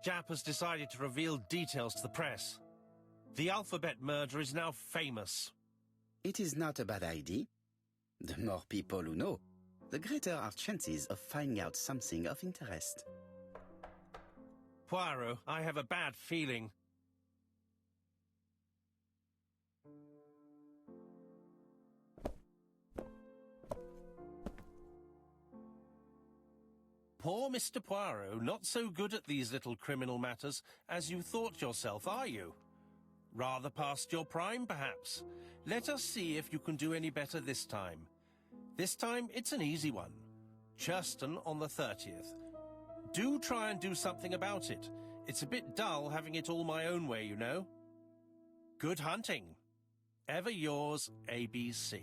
Japp has decided to reveal details to the press. The alphabet murder is now famous. It is not a bad idea. The more people who know, the greater our chances of finding out something of interest. Poirot, I have a bad feeling. Poor Mr. Poirot, not so good at these little criminal matters as you thought yourself, are you? Rather past your prime, perhaps. Let us see if you can do any better this time. This time, it's an easy one. Churston on the 30th. Do try and do something about it. It's a bit dull having it all my own way, you know. Good hunting. Ever yours, ABC.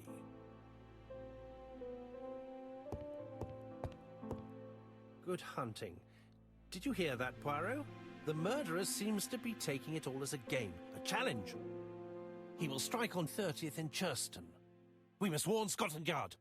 Good hunting. Did you hear that, Poirot? The murderer seems to be taking it all as a game, a challenge. He will strike on 30th in Churston. We must warn Scotland Yard.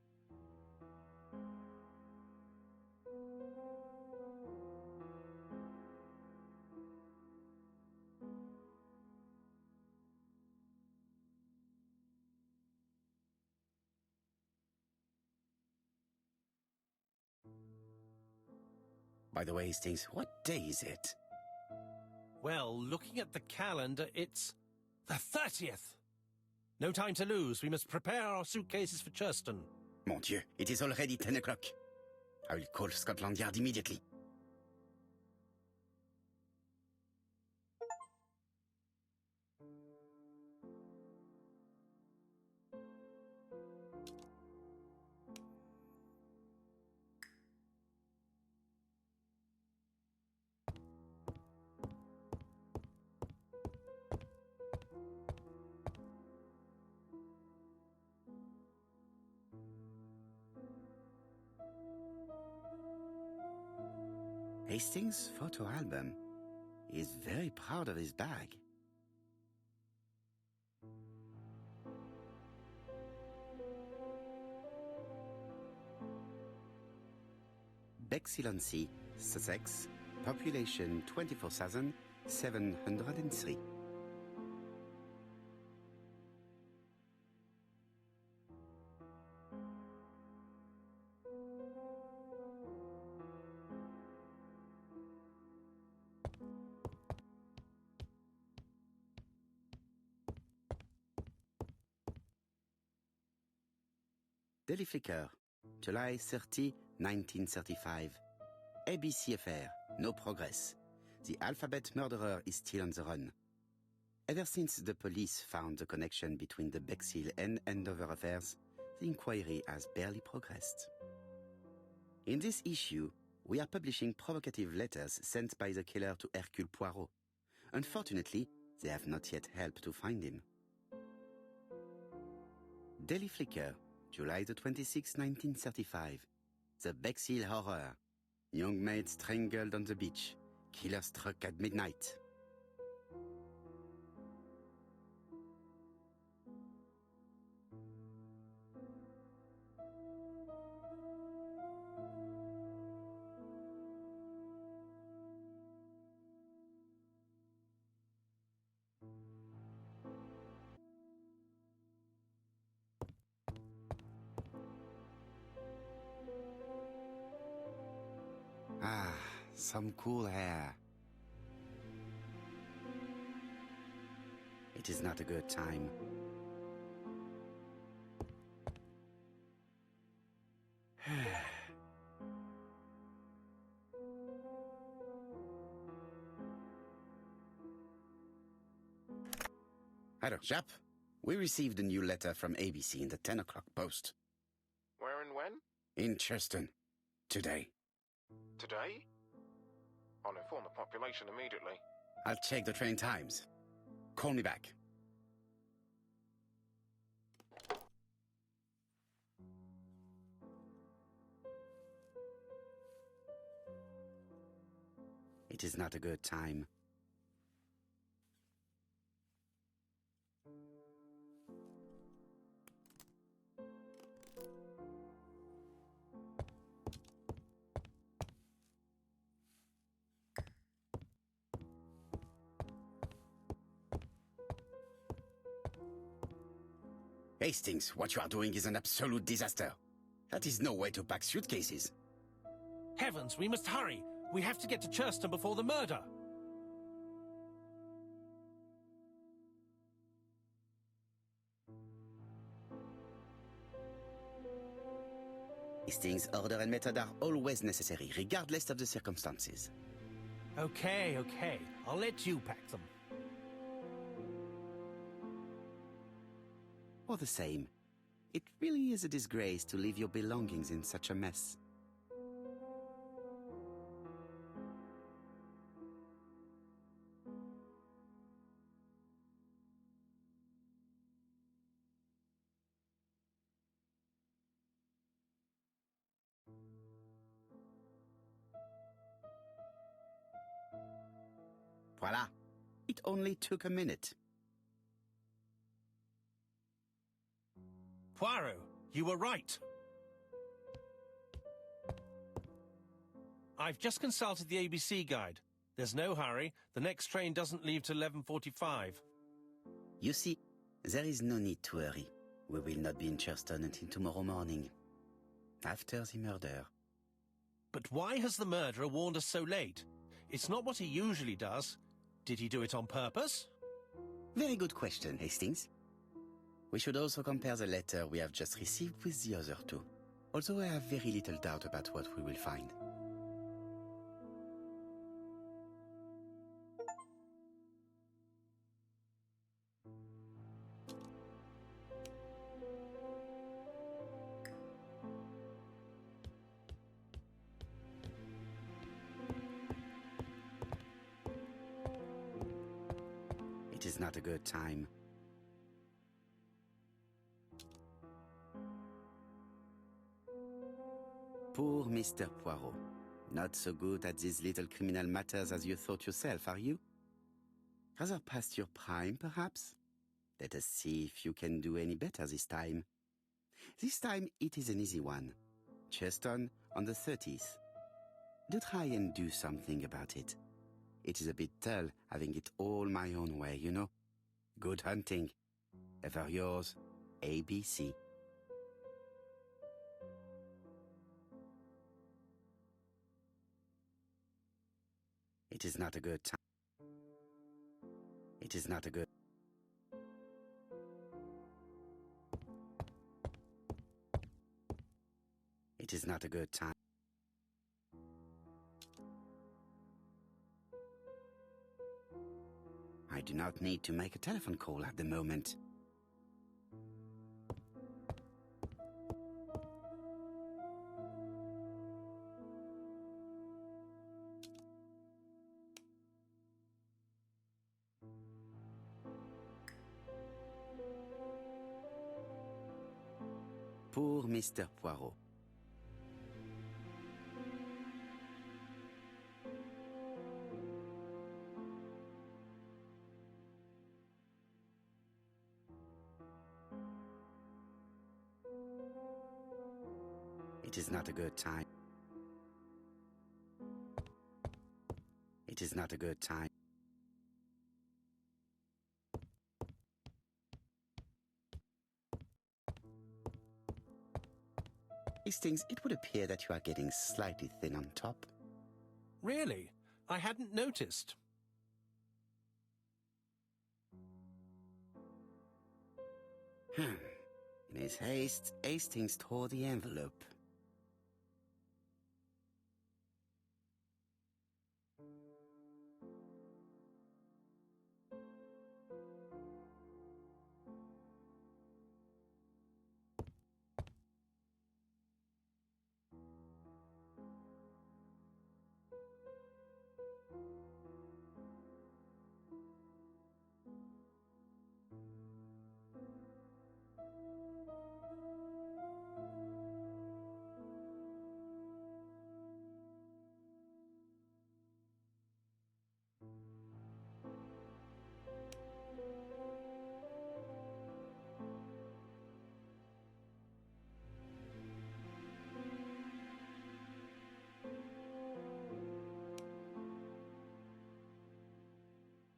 By the way, Hastings, what day is it? Well, looking at the calendar, it's the 30th. No time to lose. We must prepare our suitcases for Churston. Mon Dieu, it is already 10 o'clock. I will call Scotland Yard immediately. Hastings' photo album. He is very proud of his bag. Bexhill-on-Sea, Sussex, population 24,703. Daily Flicker, July 30, 1935. ABC affair, no progress. The alphabet murderer is still on the run. Ever since the police found the connection between the Bexhill and Andover affairs, the inquiry has barely progressed. In this issue, we are publishing provocative letters sent by the killer to Hercule Poirot. Unfortunately, they have not yet helped to find him. Daily Flicker, July the 26th, 1935. The Bexhill Horror. Young maid strangled on the beach. Killer struck at midnight. Ah, some cool air. It is not a good time. Hello, Japp. We received a new letter from ABC in the 10 o'clock post. Where and when? In Churston. Today. Today? I'll inform the population immediately. I'll check the train times. Call me back. It is not a good time. Hastings, what you are doing is an absolute disaster. That is no way to pack suitcases. Heavens, we must hurry! We have to get to Churston before the murder! Hastings' order and method are always necessary, regardless of the circumstances. Okay, okay. I'll let you pack them. All the same, it really is a disgrace to leave your belongings in such a mess. Voila! It only took a minute. Poirot, you were right. I've just consulted the ABC guide. There's no hurry. The next train doesn't leave till 11:45. You see, there is no need to hurry. We will not be in Churston until tomorrow morning, after the murder. But why has the murderer warned us so late? It's not what he usually does. Did he do it on purpose? Very good question, Hastings. We should also compare the letter we have just received with the other two, although I have very little doubt about what we will find. It is not a good time. Poor Mr. Poirot. Not so good at these little criminal matters as you thought yourself, are you? Rather past your prime, perhaps? Let us see if you can do any better this time. This time it is an easy one. Churston on the 30th. Do try and do something about it. It is a bit dull having it all my own way, you know. Good hunting. Ever yours, ABC. It is not a good time. It is not a good... It is not a good time. I do not need to make a telephone call at the moment. Poor Mr. Poirot. It is not a good time. It is not a good time. Hastings, it would appear that you are getting slightly thin on top. Really? I hadn't noticed. In his haste, Hastings tore the envelope.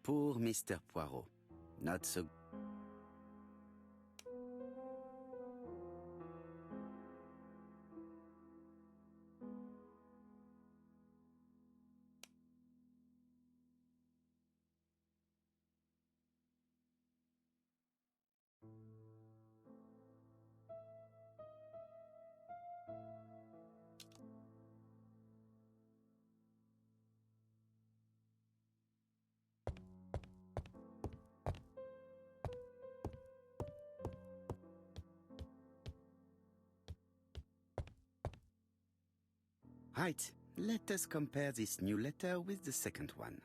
Poor Mr. Poirot. Not so... Right, let us compare this new letter with the second one.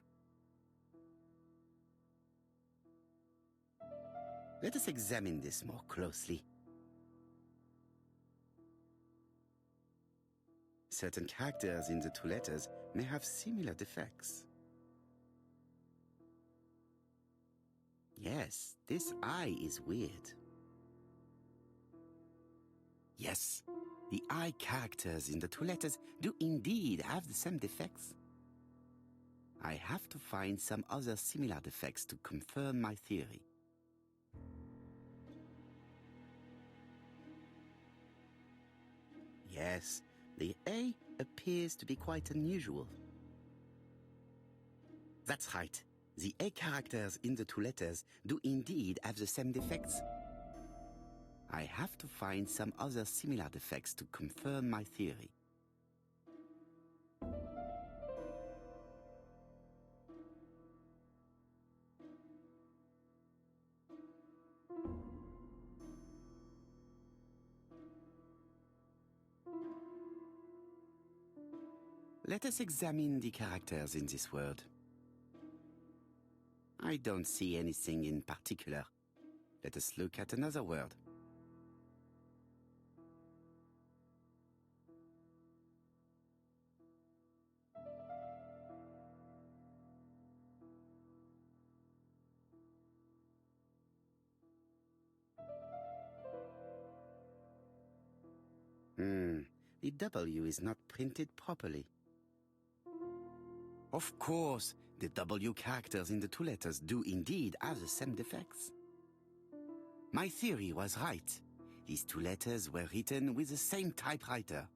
Let us examine this more closely. Certain characters in the two letters may have similar defects. Yes, this I is weird. Yes, the I characters in the two letters do indeed have the same defects. I have to find some other similar defects to confirm my theory. Yes, the A appears to be quite unusual. That's right. The A characters in the two letters do indeed have the same defects. I have to find some other similar defects to confirm my theory. Let us examine the characters in this word. I don't see anything in particular. Let us look at another word. The W is not printed properly. Of course, the W characters in the two letters do indeed have the same defects. My theory was right. These two letters were written with the same typewriter.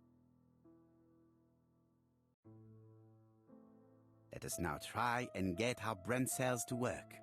Let us now try and get our brain cells to work.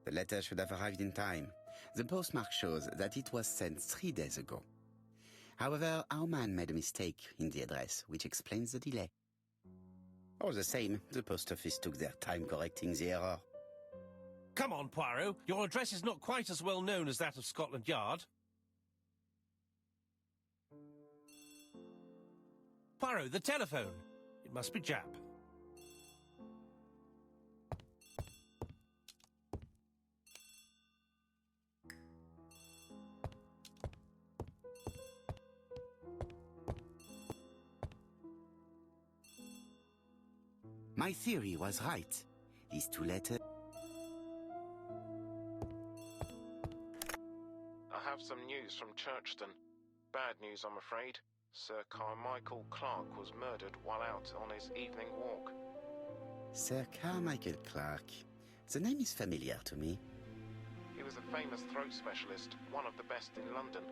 The letter should have arrived in time. The postmark shows that it was sent 3 days ago. However, our man made a mistake in the address, which explains the delay. All the same, the post office took their time correcting the error. Come on, Poirot. Your address is not quite as well known as that of Scotland Yard. Poirot, the telephone. It must be Japp. My theory was right. These two letters... I have some news from Churston. Bad news, I'm afraid. Sir Carmichael Clarke was murdered while out on his evening walk. Sir Carmichael Clarke. The name is familiar to me. He was a famous throat specialist, one of the best in London.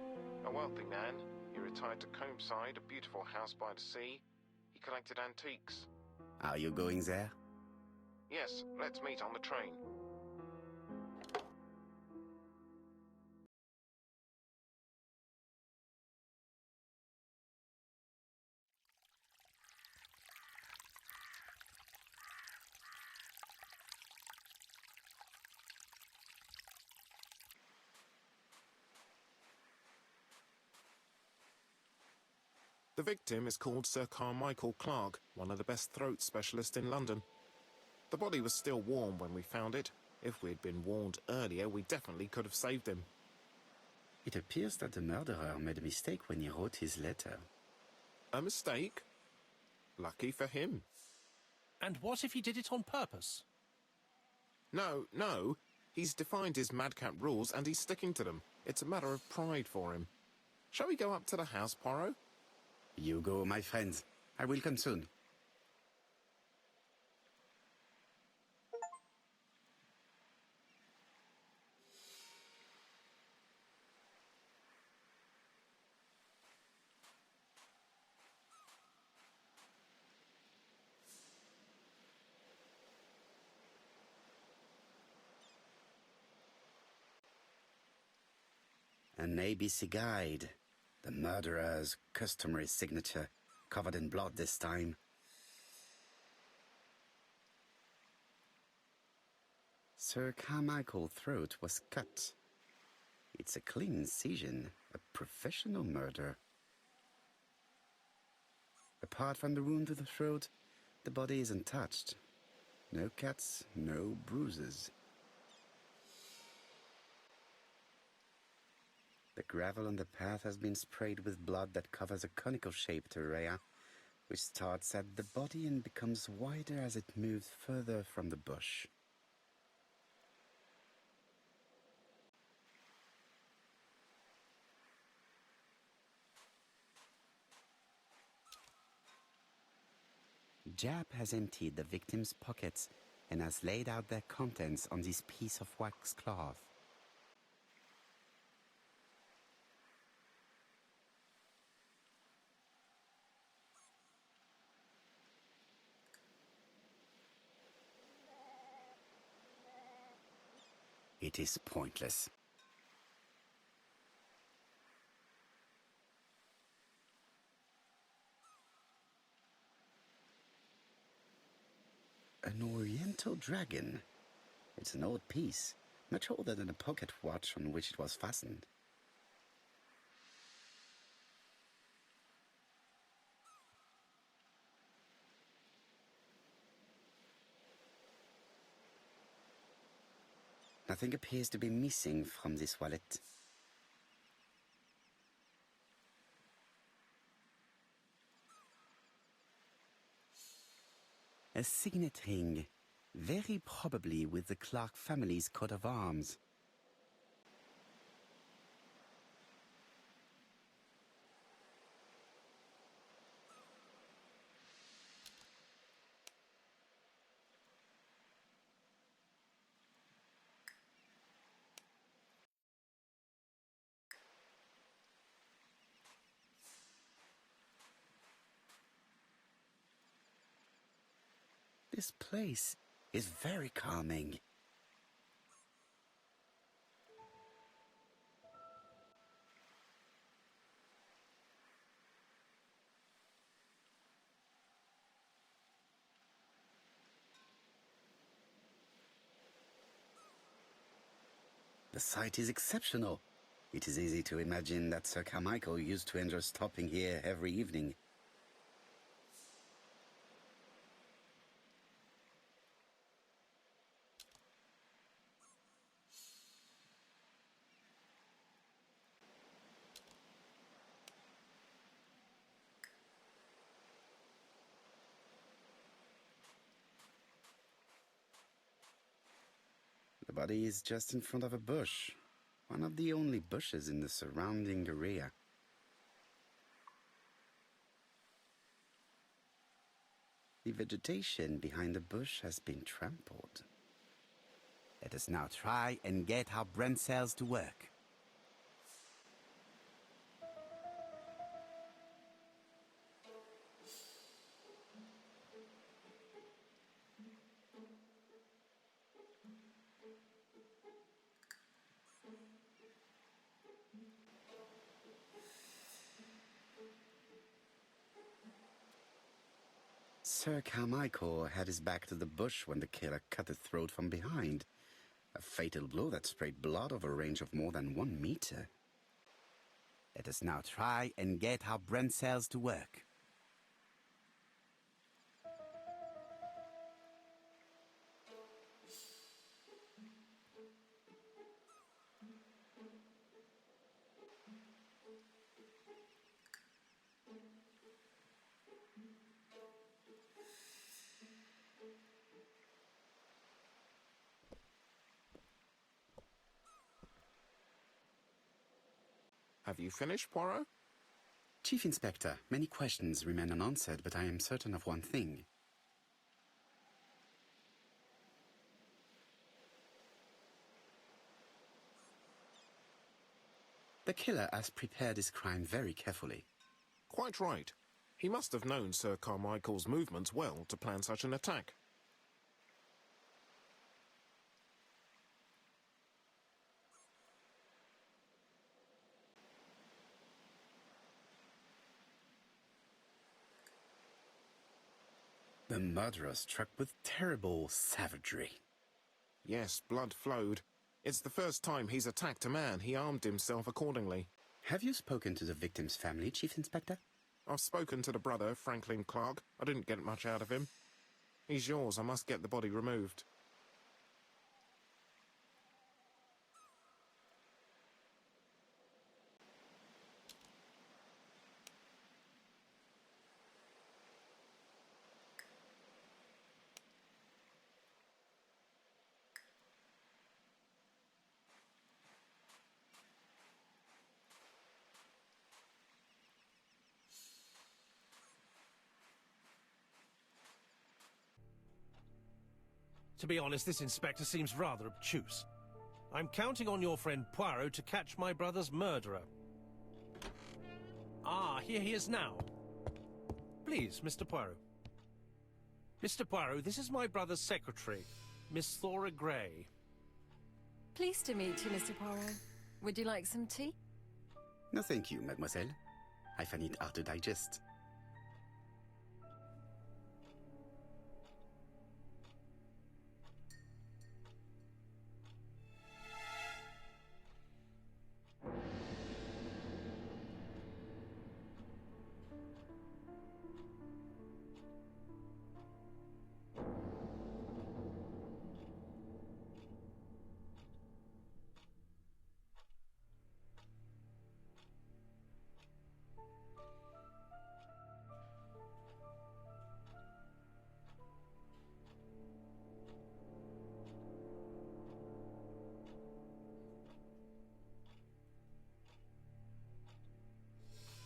A wealthy man, he retired to Combside, a beautiful house by the sea. He collected antiques. Are you going there? Yes, let's meet on the train. The victim is called Sir Carmichael Clarke, one of the best throat specialists in London. The body was still warm when we found it. If we'd been warned earlier, we definitely could have saved him. It appears that the murderer made a mistake when he wrote his letter. A mistake? Lucky for him. And what if he did it on purpose? No. He's defined his madcap rules and he's sticking to them. It's a matter of pride for him. Shall we go up to the house, Poirot? You go, my friends. I will come soon. An ABC guide. The murderer's customary signature, covered in blood this time. Sir Carmichael's throat was cut. It's a clean incision, a professional murder. Apart from the wound to the throat, the body is untouched. No cuts, no bruises. The gravel on the path has been sprayed with blood that covers a conical-shaped area, which starts at the body and becomes wider as it moves further from the bush. Japp has emptied the victim's pockets and has laid out their contents on this piece of wax cloth. It is pointless. An oriental dragon. It's an old piece, much older than the pocket watch on which it was fastened. Nothing appears to be missing from this wallet. A signet ring, very probably with the Clarke family's coat of arms. This place is very calming. The site is exceptional. It is easy to imagine that Sir Carmichael used to enjoy stopping here every evening. The body is just in front of a bush, one of the only bushes in the surrounding area. The vegetation behind the bush has been trampled. Let us now try and get our brain cells to work. Sir Carmichael had his back to the bush when the killer cut the throat from behind. A fatal blow that sprayed blood over a range of more than 1 meter. Let us now try and get our brain cells to work. Have you finished, Poirot? Chief Inspector, many questions remain unanswered, but I am certain of one thing. The killer has prepared his crime very carefully. Quite right. He must have known Sir Carmichael's movements well to plan such an attack. The murderer struck with terrible savagery. Yes, blood flowed. It's the first time he's attacked a man. He armed himself accordingly. Have you spoken to the victim's family, Chief Inspector? I've spoken to the brother, Franklin Clarke. I didn't get much out of him. He's yours. I must get the body removed. To be honest, this inspector seems rather obtuse. I'm counting on your friend Poirot to catch my brother's murderer. Ah, here he is now. Please, Mr. Poirot. Mr. Poirot, this is my brother's secretary, Miss Thora Grey. Pleased to meet you, Mr. Poirot. Would you like some tea? No, thank you, mademoiselle. I find it hard to digest.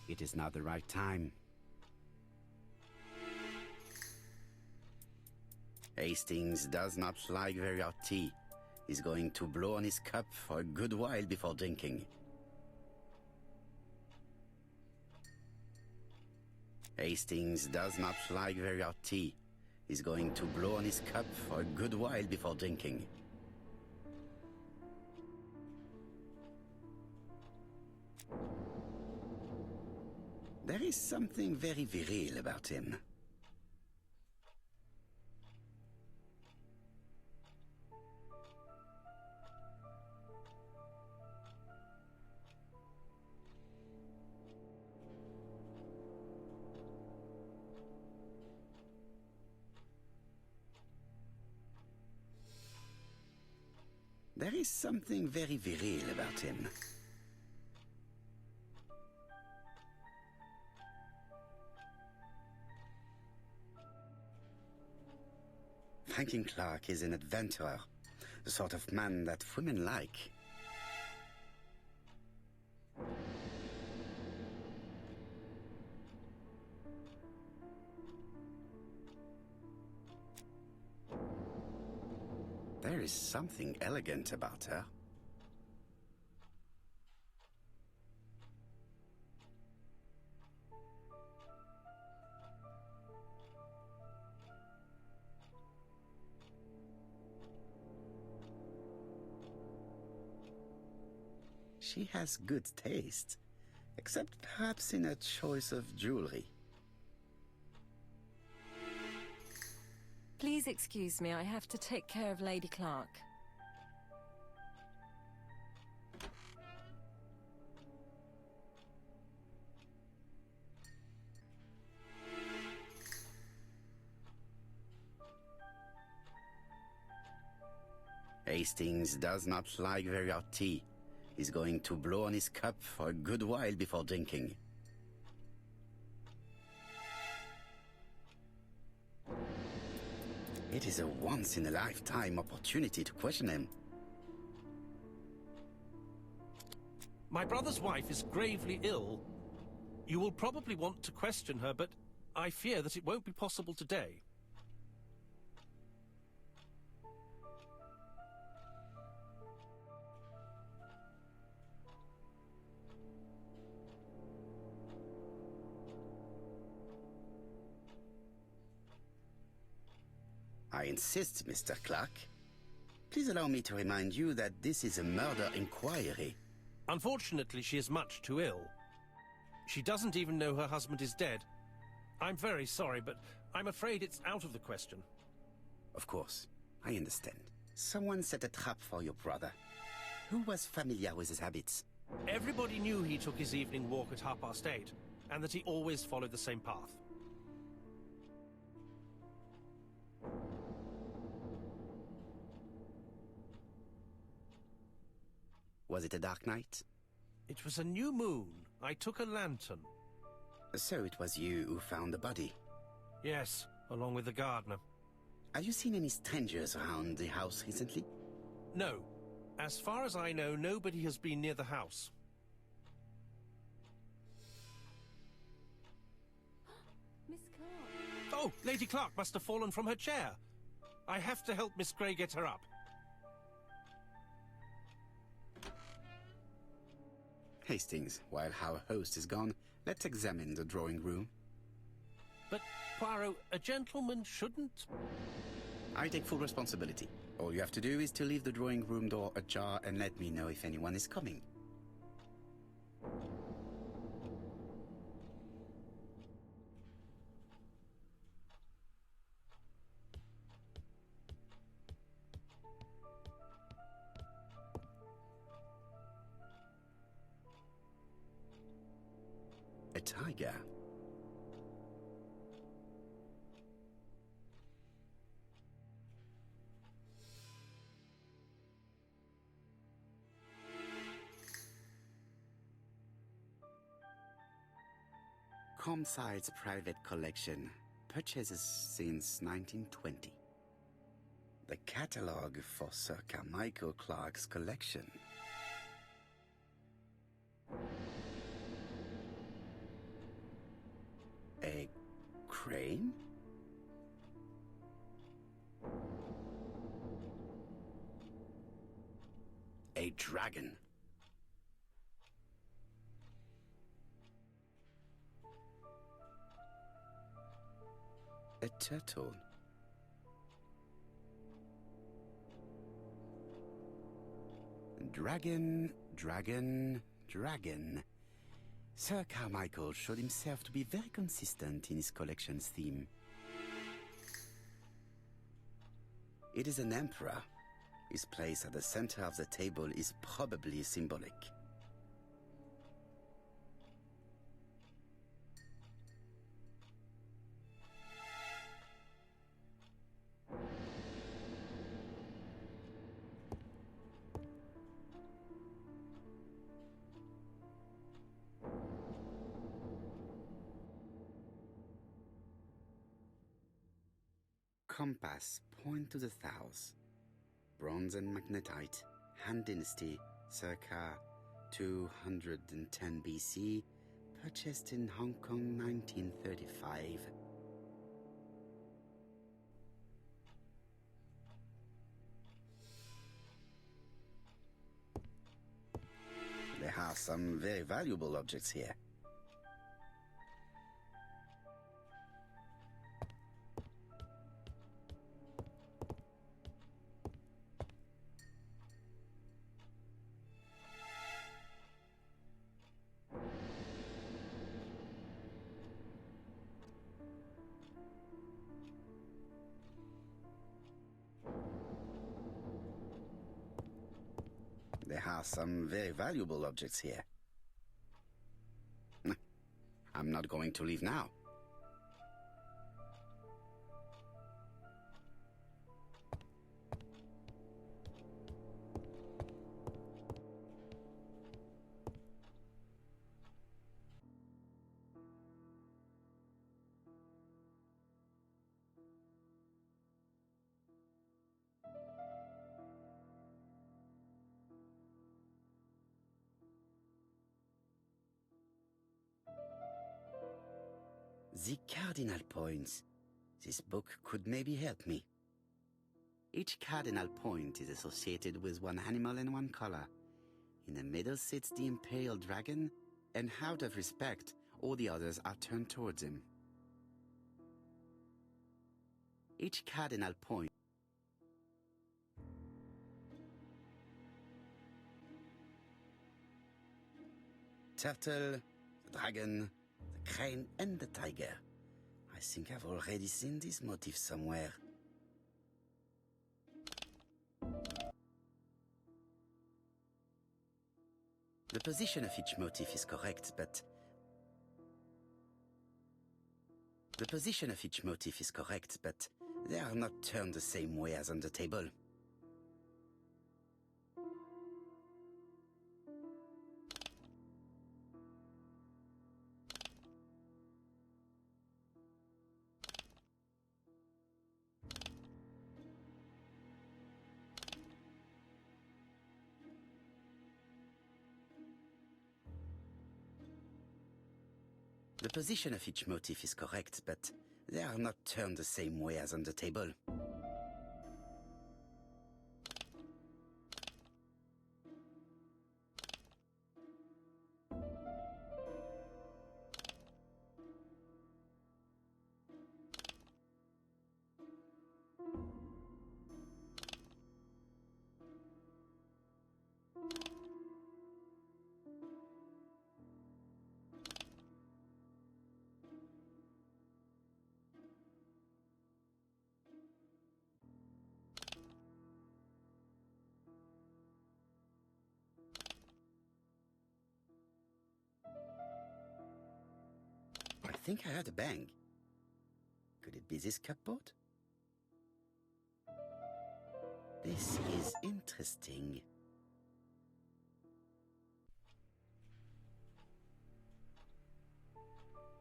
It is not the right time. Hastings does not like very hot tea. He's going to blow on his cup for a good while before drinking. Hastings does not like very hot tea. He's going to blow on his cup for a good while before drinking. There is something very viril about him. There is something very viril about him. Franklin Clarke is an adventurer, the sort of man that women like. There is something elegant about her. She has good taste, except perhaps in her choice of jewelry. Please excuse me, I have to take care of Lady Clarke. Hastings does not like very hot tea. He's going to blow on his cup for a good while before drinking. It is a once-in-a-lifetime opportunity to question him. My brother's wife is gravely ill. You will probably want to question her, but I fear that it won't be possible today. I insist, Mr. Clarke. Please allow me to remind you that this is a murder inquiry. Unfortunately, she is much too ill. She doesn't even know her husband is dead. I'm very sorry, but I'm afraid it's out of the question. Of course, I understand. Someone set a trap for your brother. Who was familiar with his habits? Everybody knew he took his evening walk at 8:30, and that he always followed the same path. Was it a dark night? It was a new moon. I took a lantern. So it was you who found the body? Yes, along with the gardener. Have you seen any strangers around the house recently? No. As far as I know, nobody has been near the house. Miss Clarke. Oh, Lady Clarke must have fallen from her chair. I have to help Miss Grey get her up. Hastings, while our host is gone, let's examine the drawing room. But, Poirot, a gentleman shouldn't... I take full responsibility. All you have to do is to leave the drawing room door ajar and let me know if anyone is coming. A tiger. Comside's private collection, purchases since 1920. The catalogue for Sir Carmichael Clarke's collection. A crane? A dragon. A turtle. Dragon, dragon, dragon. Sir Carmichael showed himself to be very consistent in his collection's theme. It is an emperor. His place at the center of the table is probably symbolic. Compass, point to the south. Bronze and magnetite, Han Dynasty, circa 210 BC, purchased in Hong Kong 1935. There are some very valuable objects here. There are some very valuable objects here. I'm not going to leave now. The cardinal points. This book could maybe help me. Each cardinal point is associated with one animal and one color. In the middle sits the imperial dragon, and out of respect, all the others are turned towards him. Each cardinal point. Turtle, the dragon, the crane, and the tiger. I think I've already seen this motif somewhere. The position of each motif is correct, but... The position of each motif is correct, but they are not turned the same way as on the table. The position of each motif is correct, but they are not turned the same way as on the table. I think I heard a bang. Could it be this cupboard? This is interesting.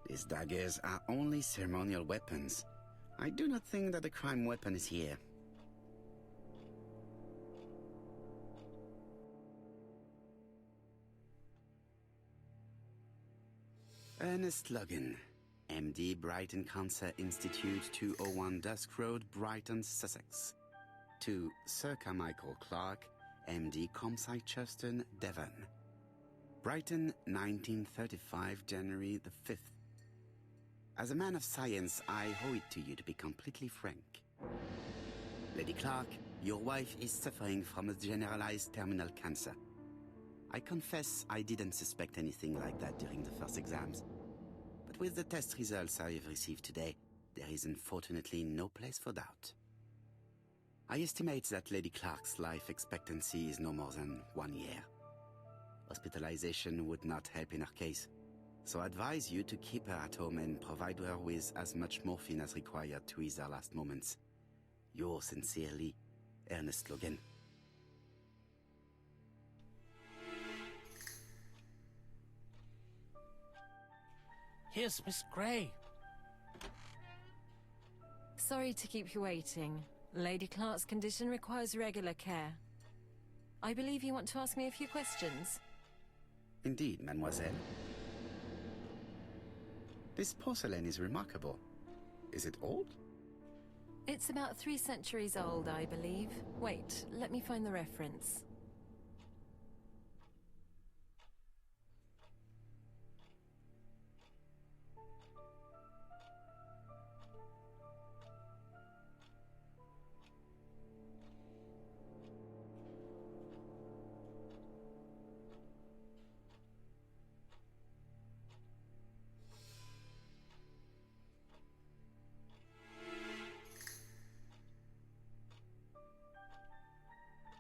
These daggers are only ceremonial weapons. I do not think that the crime weapon is here. Ernest Logan, MD, Brighton Cancer Institute, 201 Dusk Road, Brighton, Sussex. To Sir Carmichael Clarke, MD, Comsite, Churston, Devon. Brighton, 1935, January the 5th. As a man of science, I owe it to you to be completely frank. Lady Clarke, your wife is suffering from a generalized terminal cancer. I confess I didn't suspect anything like that during the first exams. But with the test results I have received today, there is unfortunately no place for doubt. I estimate that Lady Clarke's life expectancy is no more than 1 year. Hospitalization would not help in her case, so I advise you to keep her at home and provide her with as much morphine as required to ease her last moments. Yours sincerely, Ernest Logan. Here's Miss Grey. Sorry to keep you waiting. Lady Clarke's condition requires regular care. I believe you want to ask me a few questions. Indeed, mademoiselle. This porcelain is remarkable. Is it old? It's about 3 centuries old, I believe. Wait, let me find the reference.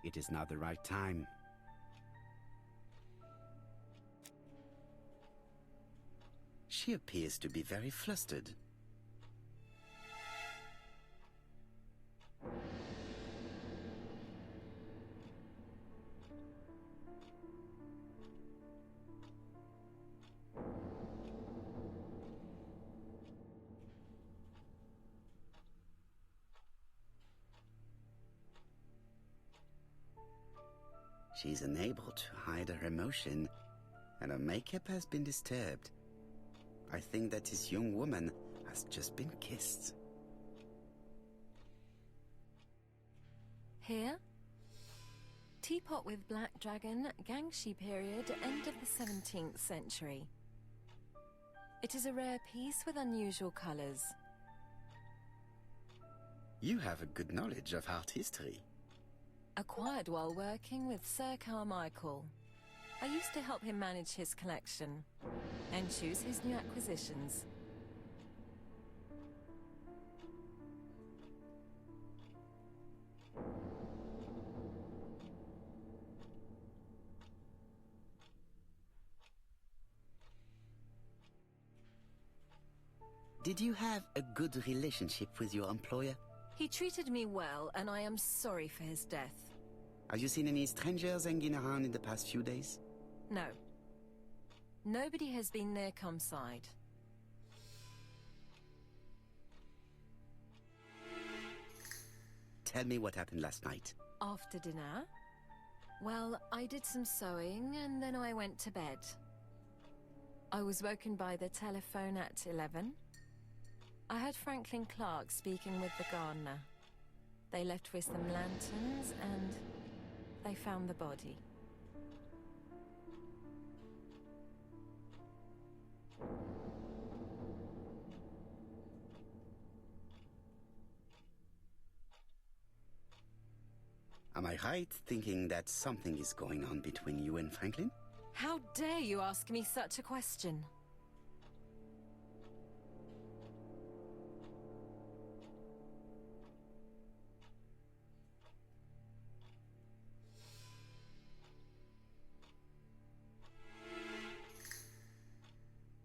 It is not the right time. She appears to be very flustered. She's unable to hide her emotion, and her makeup has been disturbed. I think that this young woman must just been kissed. Here? Teapot with black dragon, Gangshi period, end of the 17th century. It is a rare piece with unusual colours. You have a good knowledge of art history. Acquired while working with Sir Carmichael. I used to help him manage his collection and choose his new acquisitions. Did you have a good relationship with your employer? He treated me well, and I am sorry for his death. Have you seen any strangers hanging around in the past few days? No. Nobody has been near Cumside. Tell me what happened last night. After dinner? Well, I did some sewing, and then I went to bed. I was woken by the telephone at 11. I heard Franklin Clarke speaking with the gardener. They left with some lanterns, and they found the body. Am I right thinking that something is going on between you and Franklin? How dare you ask me such a question?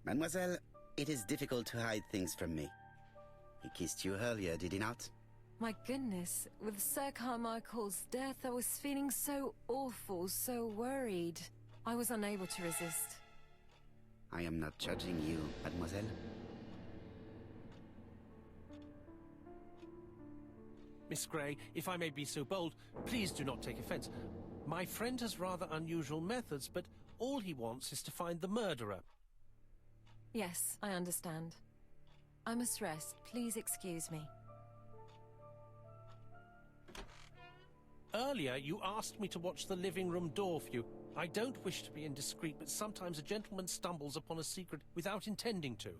Mademoiselle, it is difficult to hide things from me. He kissed you earlier, did he not? My goodness, with Sir Carmichael's death, I was feeling so awful, so worried. I was unable to resist. I am not judging you, mademoiselle. Miss Grey, if I may be so bold, please do not take offence. My friend has rather unusual methods, but all he wants is to find the murderer. Yes, I understand. I must rest. Please excuse me. Earlier, you asked me to watch the living room door for you. I don't wish to be indiscreet, but sometimes a gentleman stumbles upon a secret without intending to.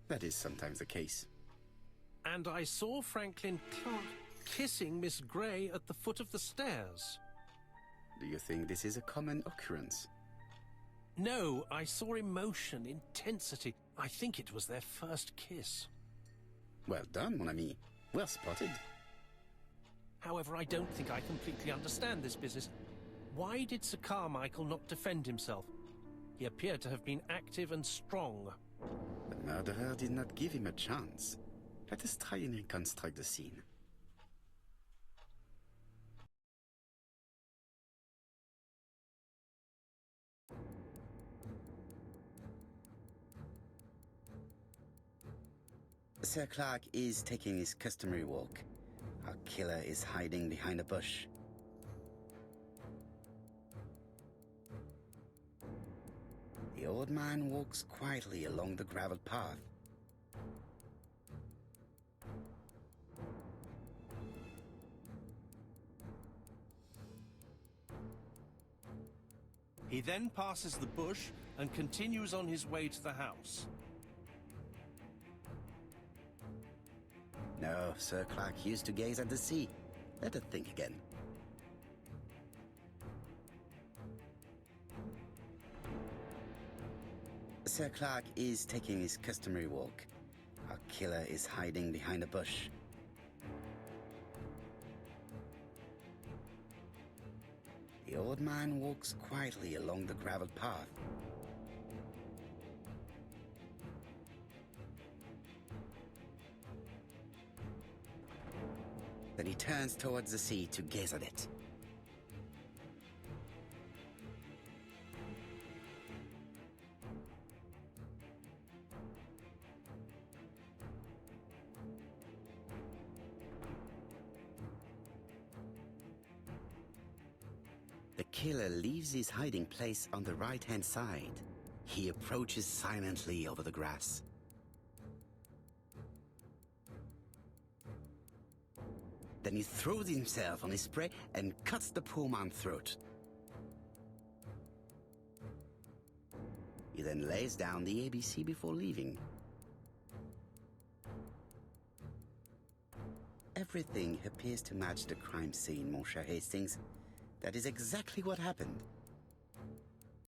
That is sometimes the case. And I saw Franklin Clarke kissing Miss Grey at the foot of the stairs. Do you think this is a common occurrence? No, I saw emotion, intensity. I think it was their first kiss. Well done, mon ami. Well spotted. However, I don't think I completely understand this business. Why did Sir Carmichael not defend himself? He appeared to have been active and strong. The murderer did not give him a chance. Let us try and reconstruct the scene. Sir Clarke is taking his customary walk. Our killer is hiding behind a bush. The old man walks quietly along the gravel path. He then passes the bush and continues on his way to the house. No, Sir Clarke used to gaze at the sea. Let us think again. Sir Clarke is taking his customary walk. Our killer is hiding behind a bush. The old man walks quietly along the gravel path. Then he turns towards the sea to gaze at it. The killer leaves his hiding place on the right-hand side. He approaches silently over the grass. Then he throws himself on his prey and cuts the poor man's throat. He then lays down the ABC before leaving. Everything appears to match the crime scene, mon cher Hastings. That is exactly what happened.